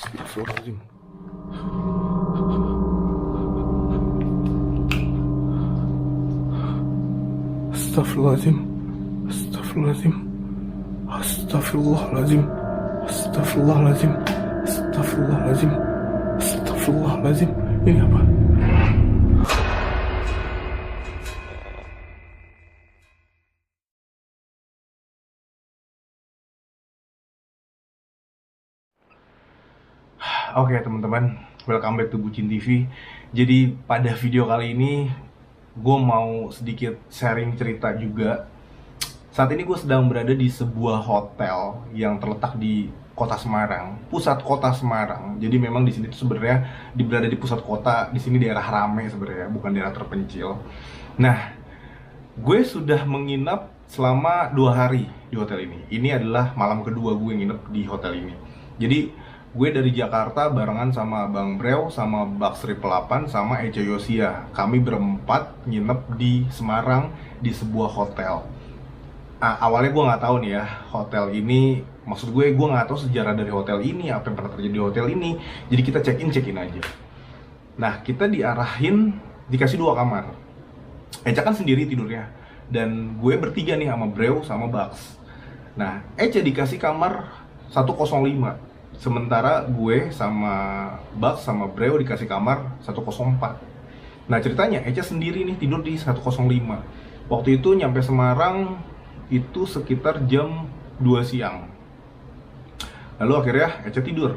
Astagfirullahaladzim. Astagfirullahaladzim. Astagfirullahaladzim. Astagfirullahaladzim. Astagfirullahaladzim. Astagfirullahaladzim. Astagfirullahaladzim. Ini apa? Oke teman-teman, welcome back to Bucin TV. Jadi pada video kali ini gue mau sedikit sharing cerita juga. Saat ini gue sedang berada di sebuah hotel yang terletak di kota Semarang, pusat kota Semarang. Jadi memang di sini tuh sebenarnya berada di pusat kota, di sini daerah rame sebenarnya, bukan daerah terpencil. Nah, gue sudah menginap selama 2 hari di hotel ini. Ini adalah malam kedua gue nginep di hotel ini. Jadi gue dari Jakarta barengan sama Bang Brew, sama Bucks 8, sama Ece Yosia. Kami berempat nginep di Semarang di sebuah hotel. Awalnya gue nggak tahu nih ya, hotel ini, maksud gue nggak tahu sejarah dari hotel ini, apa yang pernah terjadi di hotel ini. Jadi kita check-in aja. Nah, kita diarahin, dikasih 2 kamar. Ece kan sendiri tidurnya, dan gue bertiga nih sama Brew sama Bucks. Nah, Ece dikasih kamar 105. Sementara gue sama Bucks sama Brew dikasih kamar 104. Nah ceritanya Ece sendiri nih tidur di 105. Waktu itu nyampe Semarang itu sekitar jam 2 siang. Lalu akhirnya Ece tidur.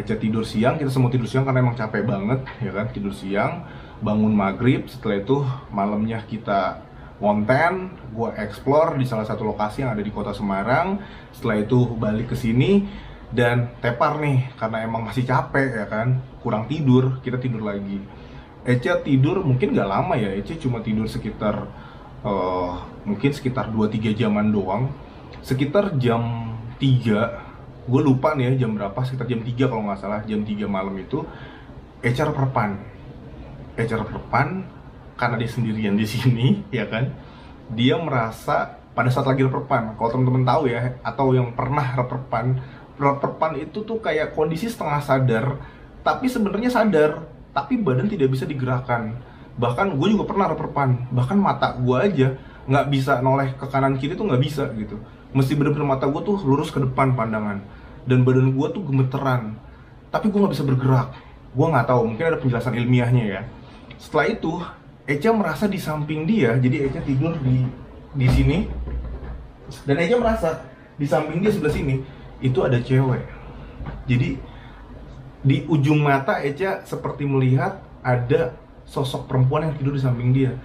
Ece tidur siang, kita semua tidur siang karena emang capek banget ya kan, tidur siang, bangun maghrib. Setelah itu malamnya kita konten, gue explore di salah satu lokasi yang ada di kota Semarang. Setelah itu balik ke sini dan tepar nih, karena emang masih capek ya kan, kurang tidur, kita tidur lagi. Ece tidur mungkin gak lama ya, Ece cuma tidur sekitar mungkin sekitar 2-3 jaman doang. Sekitar jam 3, gue lupa nih ya jam berapa, sekitar jam 3 kalau nggak salah, jam 3 malam itu Ece reperpan. Ece reperpan karena dia sendirian di sini ya kan. Dia merasa pada saat lagi reperpan, kalau teman-teman tahu ya, atau yang pernah reperpan itu tuh kayak kondisi setengah sadar, tapi sebenarnya sadar, tapi badan tidak bisa digerakkan. Bahkan gue juga pernah reperpan, bahkan mata gue aja nggak bisa noleh ke kanan kiri tuh nggak bisa gitu. Mesti bener-bener mata gue tuh lurus ke depan pandangan, dan badan gue tuh gemeteran, tapi gue nggak bisa bergerak. Gue nggak tahu, mungkin ada penjelasan ilmiahnya ya. Setelah itu Ece merasa di samping dia, jadi Ece tidur di sini, dan Ece merasa di samping dia sebelah sini itu ada cewek. Jadi di ujung mata Eca seperti melihat ada sosok perempuan yang tidur di samping dia.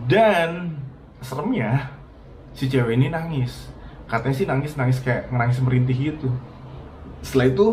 Dan seremnya, si cewek ini nangis. Katanya sih nangis kayak nangis merintih gitu. Setelah itu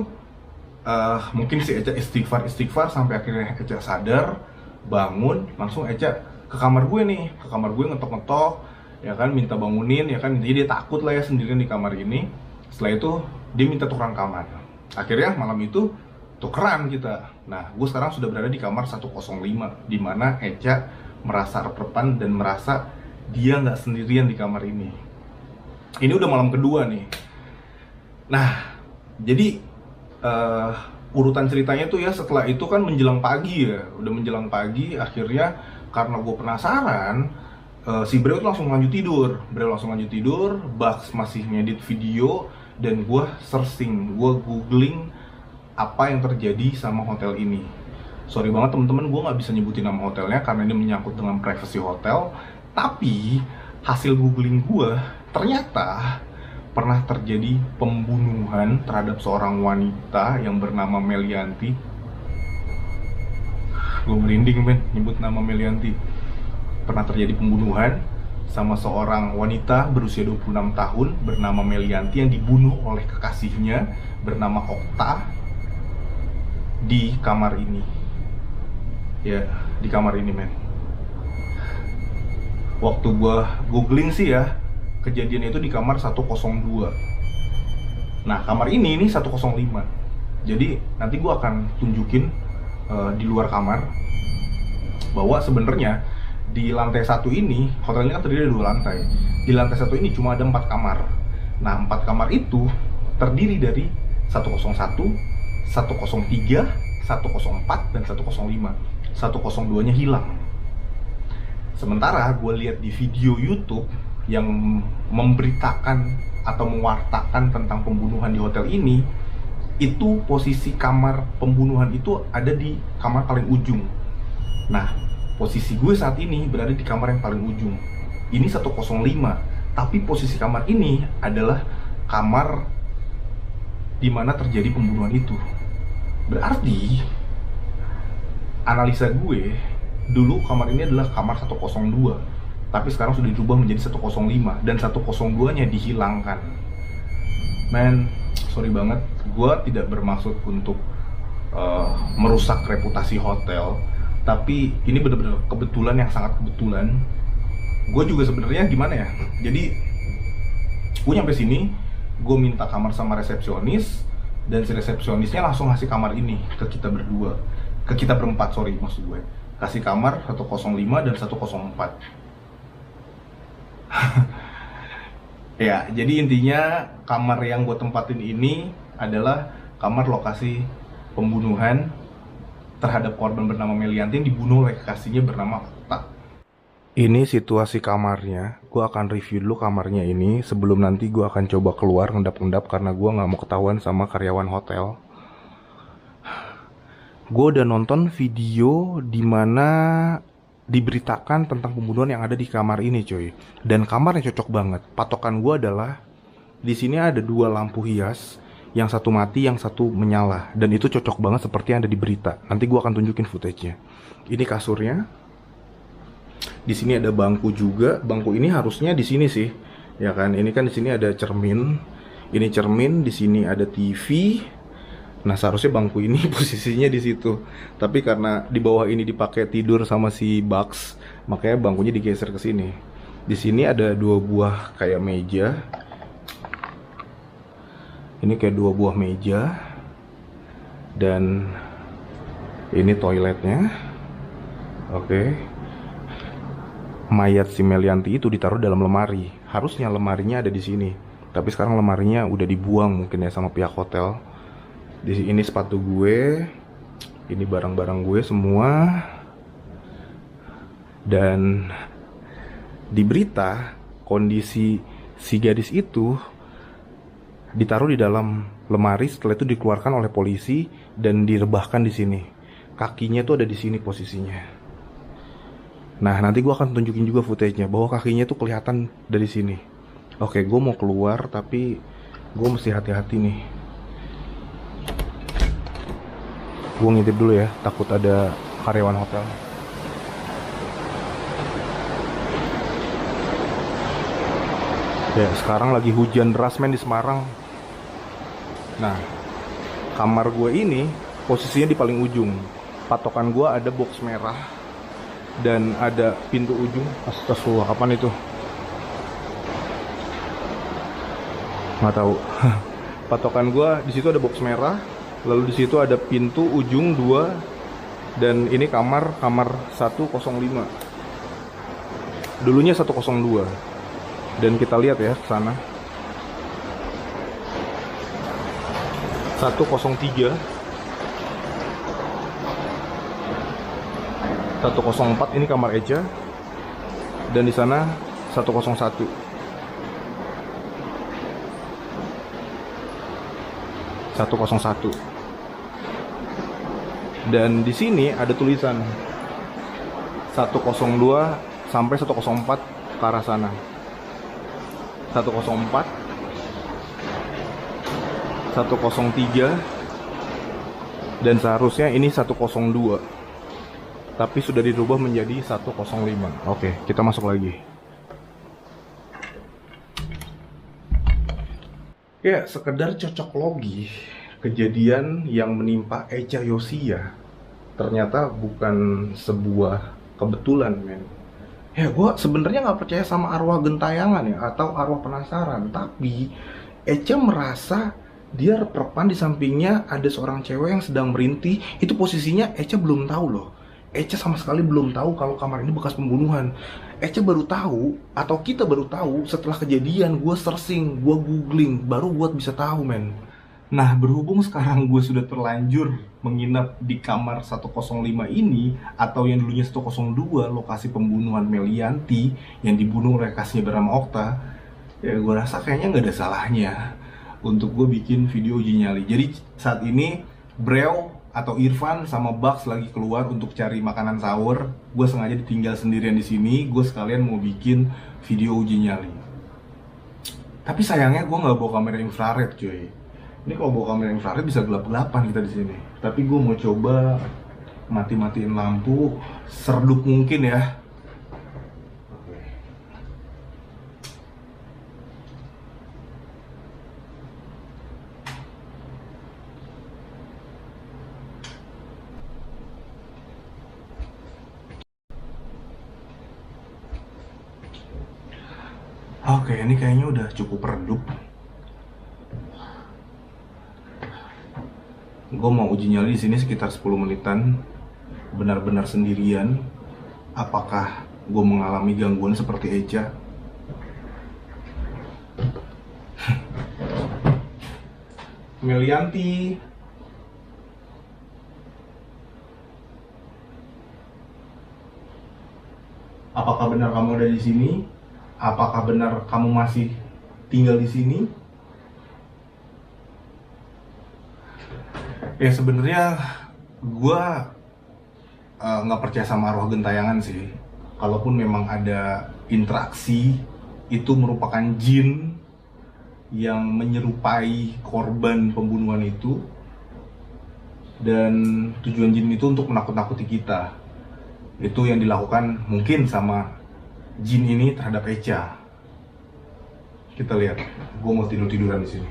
mungkin si Eca istighfar sampai akhirnya Eca sadar, bangun, langsung Eca ke kamar gue nih. Ke kamar gue ngetok-ngetok ya kan, minta bangunin ya kan. Jadi dia takut lah ya sendirian di kamar ini. Setelah itu dia minta tukeran kamar. Akhirnya malam itu tukeran kita. Nah, gue sekarang sudah berada di kamar 105, di mana Eca merasa reperpan dan merasa dia nggak sendirian di kamar ini. Ini udah malam kedua nih. Nah, jadi urutan ceritanya tuh ya, setelah itu kan menjelang pagi ya. Udah menjelang pagi, akhirnya karena gue penasaran, si Brew langsung lanjut tidur. Bucks masih ngedit video, dan gue searching, gue googling apa yang terjadi sama hotel ini. Sorry banget teman-teman, gue nggak bisa nyebutin nama hotelnya karena ini menyangkut dengan privasi hotel. Tapi hasil googling gue, ternyata pernah terjadi pembunuhan terhadap seorang wanita yang bernama Melianti. Gue merinding men, nyebut nama Melianti. Pernah terjadi pembunuhan sama seorang wanita berusia 26 tahun bernama Melianti yang dibunuh oleh kekasihnya bernama Okta di kamar ini. Ya, di kamar ini men. Waktu gua googling sih ya, kejadian itu di kamar 102. Nah, kamar ini 105. Jadi nanti gua akan tunjukin di luar kamar bahwa sebenarnya di lantai 1 ini, hotel ini kan terdiri dari 2 lantai. Di lantai 1 ini cuma ada 4 kamar. Nah, 4 kamar itu terdiri dari 101, 103, 104, dan 105. 102-nya hilang. Sementara gue lihat di video YouTube yang memberitakan atau mewartakan tentang pembunuhan di hotel ini, itu posisi kamar pembunuhan itu ada di kamar paling ujung. Nah, posisi gue saat ini berada di kamar yang paling ujung. Ini 105, tapi posisi kamar ini adalah kamar di mana terjadi pembunuhan itu. Berarti analisa gue, dulu kamar ini adalah kamar 102, tapi sekarang sudah dirubah menjadi 105 dan 102-nya dihilangkan. Men, sorry banget, gue tidak bermaksud untuk merusak reputasi hotel, tapi ini benar-benar kebetulan yang sangat kebetulan. Gue juga sebenarnya gimana ya, jadi gue nyampe sini, gue minta kamar sama resepsionis, dan si resepsionisnya langsung ngasih kamar ini ke kita berdua, ke kita berempat, sorry maksud gue, kasih kamar 105 dan 104. Ya, jadi intinya kamar yang gue tempatin ini adalah kamar lokasi pembunuhan terhadap korban bernama Melianti yang dibunuh oleh kekasihnya bernama Okta. Ini situasi kamarnya. Gue akan review dulu kamarnya ini sebelum nanti gue akan coba keluar ngendap-ngendap karena gue nggak mau ketahuan sama karyawan hotel. Gue udah nonton video dimana diberitakan tentang pembunuhan yang ada di kamar ini, coy. Dan kamarnya cocok banget. Patokan gue adalah di sini ada 2 lampu hias, yang satu mati, yang satu menyala. Dan itu cocok banget seperti yang ada di berita. Nanti gue akan tunjukin footage-nya. Ini kasurnya. Di sini ada bangku juga. Bangku ini harusnya di sini sih, ya kan? Ini kan di sini ada cermin. Ini cermin. Di sini ada TV. Nah, seharusnya bangku ini posisinya di situ. Tapi karena di bawah ini dipakai tidur sama si Bugs, makanya bangkunya digeser ke sini. Di sini ada 2 buah kayak meja. Ini kayak 2 buah meja. Dan ini toiletnya. Oke. Mayat si Melianti itu ditaruh dalam lemari. Harusnya lemarinya ada di sini. Tapi sekarang lemarinya udah dibuang mungkin ya sama pihak hotel. Di sini sepatu gue, ini barang-barang gue semua. Dan di berita kondisi si gadis itu ditaruh di dalam lemari, setelah itu dikeluarkan oleh polisi dan direbahkan di sini. Kakinya tuh ada di sini posisinya. Nah, nanti gue akan tunjukin juga footage-nya bahwa kakinya tuh kelihatan dari sini. Oke, gue mau keluar tapi gue mesti hati-hati nih. Gue ngintip dulu ya, takut ada karyawan hotel. Ya, sekarang lagi hujan deras men di Semarang. Nah, kamar gue ini posisinya di paling ujung. Patokan gue ada box merah dan ada pintu ujung. Astagfirullah, apaan itu? Nggak tahu. Patokan gue di situ ada box merah. Lalu di situ ada pintu ujung 2 dan ini kamar 105. Dulunya 102. Dan kita lihat ya ke sana. 103. 104 ini kamar Eja. Dan di sana 101. 101. Dan di sini ada tulisan 102 sampai 104 ke arah sana. 104, 103, dan seharusnya ini 102. Tapi sudah dirubah menjadi 105. Oke, kita masuk lagi. Ya, sekedar cocok logi, kejadian yang menimpa Echa Yosia ternyata bukan sebuah kebetulan, men. Ya, gue sebenarnya nggak percaya sama arwah gentayangan ya, atau arwah penasaran. Tapi Echa merasa dia rep-repan di sampingnya ada seorang cewek yang sedang merintih. Itu posisinya Echa belum tahu loh. Echa sama sekali belum tahu kalau kamar ini bekas pembunuhan. Echa baru tahu, atau kita baru tahu setelah kejadian. Gue searching, gue googling, baru buat bisa tahu, men. Nah, berhubung sekarang gue sudah terlanjur menginap di kamar 105 ini, atau yang dulunya 102, lokasi pembunuhan Melianti yang dibunuh oleh kasnya bernama Okta, ya gue rasa kayaknya nggak ada salahnya untuk gue bikin video uji nyali. Jadi saat ini Breo atau Irfan sama Bugs lagi keluar untuk cari makanan sahur. Gue sengaja ditinggal sendirian di sini. Gue sekalian mau bikin video uji nyali. Tapi sayangnya gue nggak bawa kamera infrared, cuy. Ini kalau bawa kamera infrared bisa gelap-gelapan kita di sini. Tapi gue mau coba mati-matiin lampu seredup mungkin ya. Oke, ini kayaknya udah cukup redup. Gue mau uji nyali di sini sekitar 10 menitan, benar-benar sendirian. Apakah gue mengalami gangguan seperti Echa? Melianti, apakah benar kamu ada di sini? Apakah benar kamu masih tinggal di sini? Ya sebenarnya gue nggak percaya sama arwah gentayangan sih. Kalaupun memang ada interaksi, itu merupakan jin yang menyerupai korban pembunuhan itu, dan tujuan jin itu untuk menakut-nakuti kita. Itu yang dilakukan mungkin sama jin ini terhadap Echa. Kita lihat. Gue mau tidur-tiduran di sini.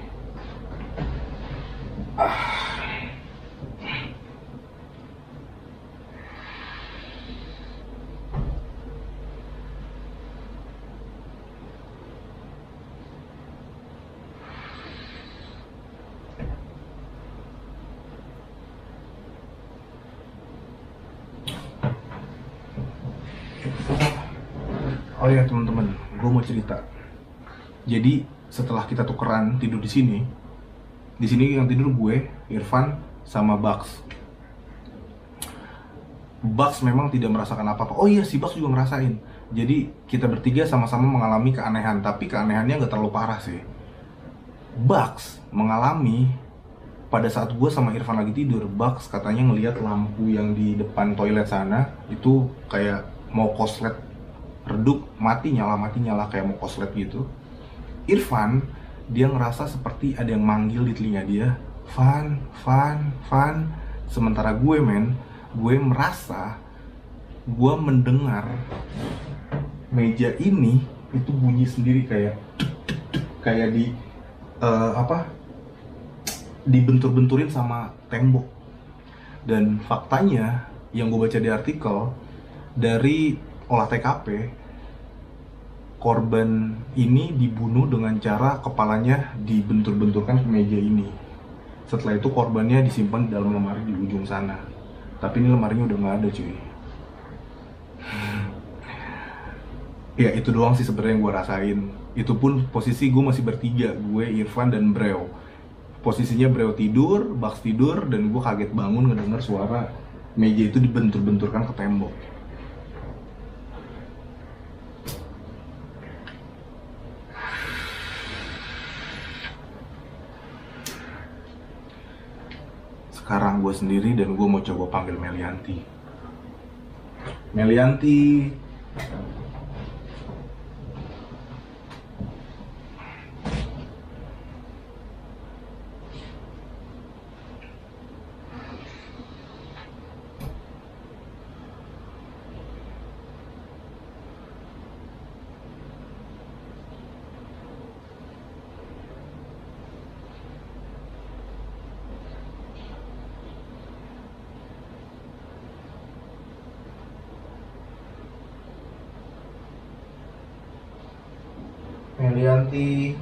Oh ya teman-teman, gue mau cerita. Jadi setelah kita tukeran tidur di sini yang tidur gue, Irfan, sama Bugs. Bugs memang tidak merasakan apa-apa. Oh iya, si Bugs juga ngerasain. Jadi kita bertiga sama-sama mengalami keanehan, tapi keanehannya nggak terlalu parah sih. Bugs mengalami pada saat gue sama Irfan lagi tidur. Bugs katanya ngelihat lampu yang di depan toilet sana itu kayak mau koslet, redup, mati nyala kayak mau koslet gitu. Irfan, dia ngerasa seperti ada yang manggil di telinga dia, Van, Van, Van. Sementara gue merasa, gue mendengar meja ini itu bunyi sendiri kayak kayak di apa, dibentur-benturin sama tembok. Dan faktanya yang gue baca di artikel dari olah TKP, korban ini dibunuh dengan cara kepalanya dibentur-benturkan ke meja ini. Setelah itu korbannya disimpan di dalam lemari di ujung sana. Tapi ini lemarinya udah nggak ada, cuy. Ya itu doang sih sebenarnya yang gue rasain. Itu pun posisi gue masih bertiga, gue, Irfan, dan Breo. Posisinya Breo tidur, Bugs tidur, dan gue kaget bangun ngedenger suara meja itu dibentur-benturkan ke tembok. Sekarang gue sendiri dan gue mau coba panggil Melianti. Melianti. Melianti.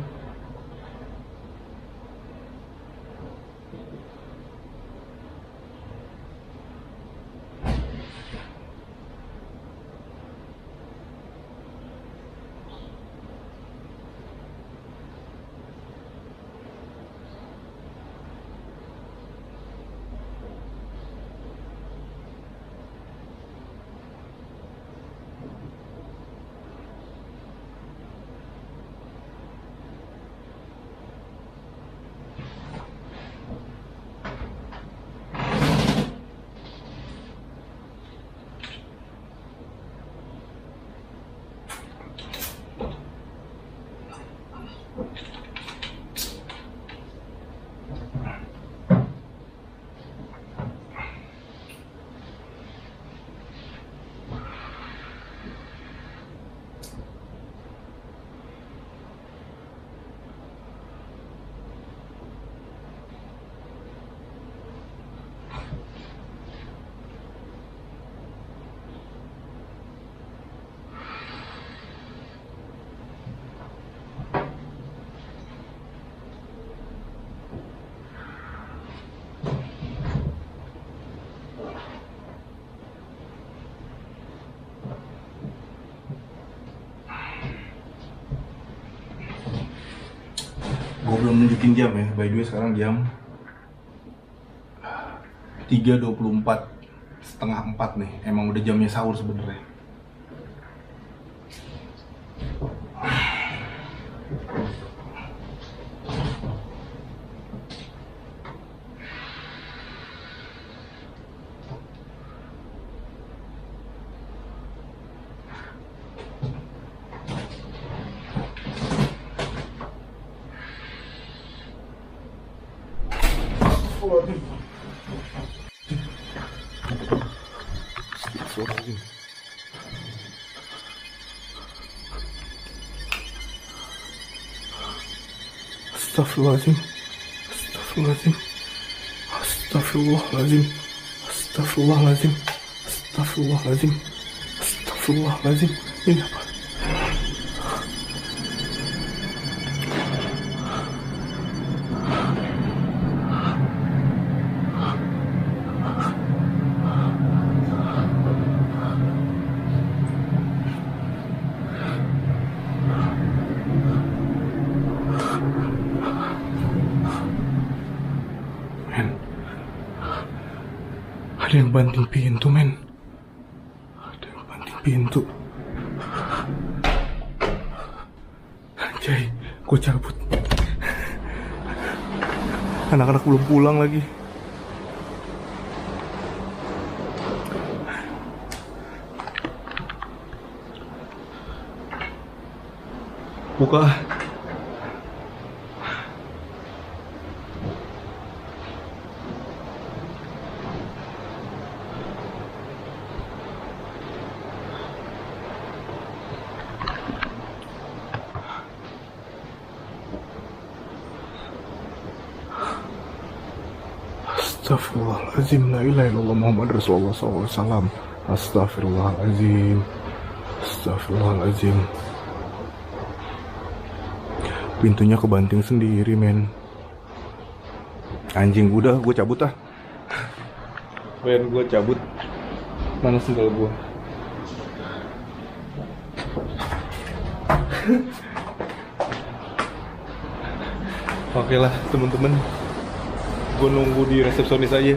nunjukin jam ya. By the way sekarang jam 3.24, setengah 4 nih. Emang udah jamnya sahur sebenarnya. Astagfirullahaladzim. Astagfirullahaladzim. Astagfirullahaladzim. Astagfirullahaladzim. Astagfirullahaladzim. Ini apa? Ada yang banting pintu, men. Ada yang banting pintu. Anjay, gue cabut. Anak-anak belum pulang lagi. Buka. Astagfirullahaladzim, la ilaha illallah Muhammad Rasulullah SAW. Astagfirullahaladzim. Astagfirullahaladzim. Pintunya kebanting sendiri, men. Anjing, udah, gue cabut ah. Men, gue cabut. Mana sendal gue? Oke lah, temen-temen. Gue nunggu di resepsionis aja.